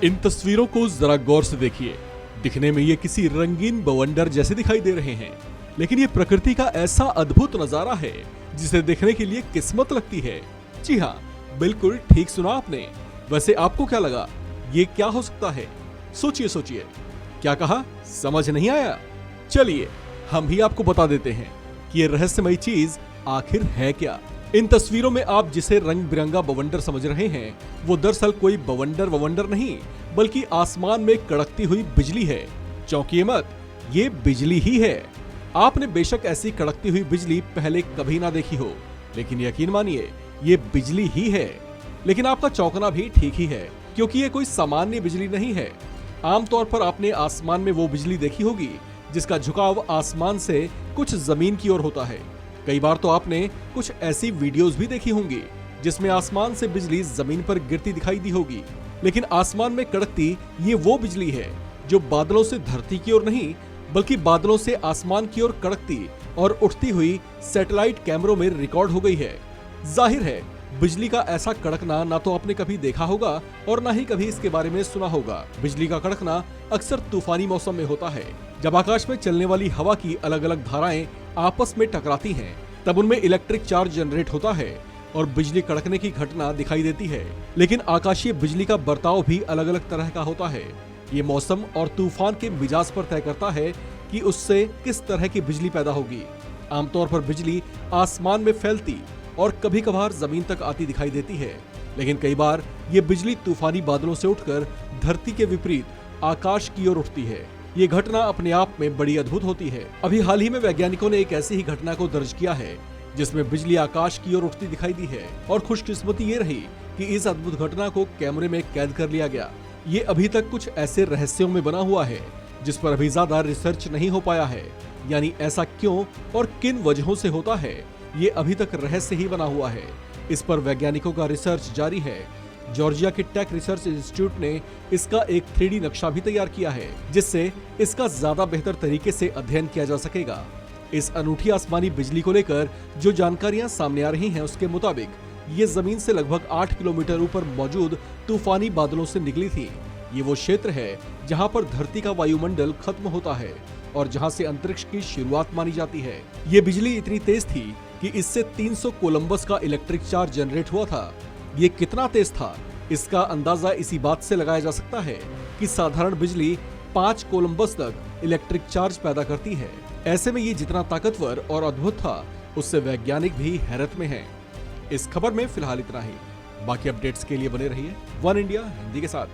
इन तस्वीरों को जरा गौर से देखिए। दिखने में ये किसी रंगीन बवंडर जैसे दिखाई दे रहे हैं, लेकिन ये प्रकृति का ऐसा अद्भुत नजारा है जिसे देखने के लिए किस्मत लगती है। जी हाँ, बिल्कुल ठीक सुना आपने। वैसे आपको क्या लगा, ये क्या हो सकता है? सोचिए सोचिए। क्या कहा, समझ नहीं आया? चलिए हम भी आपको बता देते हैं कि ये रहस्यमयी चीज आखिर है क्या। इन तस्वीरों में आप जिसे रंग बिरंगा बवंडर समझ रहे हैं, वो दरअसल कोई बवंडर नहीं, बल्कि आसमान में कड़कती हुई बिजली है। चौंकिए मत, ये बिजली ही है। आपने बेशक ऐसी कड़कती हुई बिजली पहले कभी ना देखी हो, लेकिन यकीन मानिए ये बिजली ही है। लेकिन आपका चौंकना भी ठीक ही है, क्योंकि ये कोई सामान्य बिजली नहीं है। आमतौर पर आपने आसमान में वो बिजली देखी होगी जिसका झुकाव आसमान से कुछ जमीन की ओर होता है। कई बार तो आपने कुछ ऐसी वीडियोस भी देखी होंगी जिसमें आसमान से बिजली जमीन पर गिरती दिखाई दी होगी, लेकिन आसमान में कड़कती ये वो बिजली है जो बादलों से धरती की ओर नहीं, बल्कि बादलों से आसमान की ओर कड़कती और उठती हुई सैटेलाइट कैमरों में रिकॉर्ड हो गई है। जाहिर है, बिजली का ऐसा कड़कना ना तो आपने कभी देखा होगा और ना ही कभी इसके बारे में सुना होगा। बिजली का कड़कना अक्सर तूफानी मौसम में होता है, जब आकाश में चलने वाली हवा की अलग अलग धाराएं आपस में टकराती हैं, तब उनमें इलेक्ट्रिक चार्ज जनरेट होता है और बिजली कड़कने की घटना दिखाई देती है। लेकिन आकाशीय बिजली का बर्ताव भी अलग अलग तरह का होता है। ये मौसम और तूफान के मिजाज पर तय करता है कि उससे किस तरह की बिजली पैदा होगी। आमतौर पर बिजली आसमान में फैलती और कभी कभार जमीन तक आती दिखाई देती है, लेकिन कई बार ये बिजली तूफानी बादलों से उठकर धरती के विपरीत आकाश की ओर उठती है। ये घटना अपने आप में बड़ी अद्भुत होती है। अभी हाल ही में वैज्ञानिकों ने एक ऐसी ही घटना को दर्ज किया है जिसमें बिजली आकाश की ओर उठती दिखाई दी है, और खुशकिस्मती ये रही कि इस अद्भुत घटना को कैमरे में कैद कर लिया गया। ये अभी तक कुछ ऐसे रहस्यों में बना हुआ है जिस पर अभी ज्यादा रिसर्च नहीं हो पाया है, यानी ऐसा क्यों और किन वजहों से होता है, ये अभी तक रहस्य ही बना हुआ है। इस पर वैज्ञानिकों का रिसर्च जारी है। जॉर्जिया के टेक रिसर्च इंस्टीट्यूट ने इसका एक 3D नक्शा भी तैयार किया है, जिससे इसका ज्यादा बेहतर तरीके से अध्ययन किया जा सकेगा। इस अनूठी आसमानी बिजली को लेकर जो जानकारियां सामने आ रही हैं, उसके मुताबिक ये जमीन से लगभग 8 किलोमीटर ऊपर मौजूद तूफानी बादलों से निकली थी। ये वो क्षेत्र है जहां पर धरती का वायुमंडल खत्म होता है और जहां से अंतरिक्ष की शुरुआत मानी जाती है। ये बिजली इतनी तेज थी कि इससे 300 कोलंबस का इलेक्ट्रिक चार्ज जनरेट हुआ था। ये कितना तेज था, इसका अंदाजा इसी बात से लगाया जा सकता है कि साधारण बिजली 5 कोलंबस तक इलेक्ट्रिक चार्ज पैदा करती है। ऐसे में ये जितना ताकतवर और अद्भुत था, उससे वैज्ञानिक भी हैरत में हैं। इस खबर में फिलहाल इतना ही। बाकी अपडेट्स के लिए बने रहिए वन इंडिया हिंदी के साथ।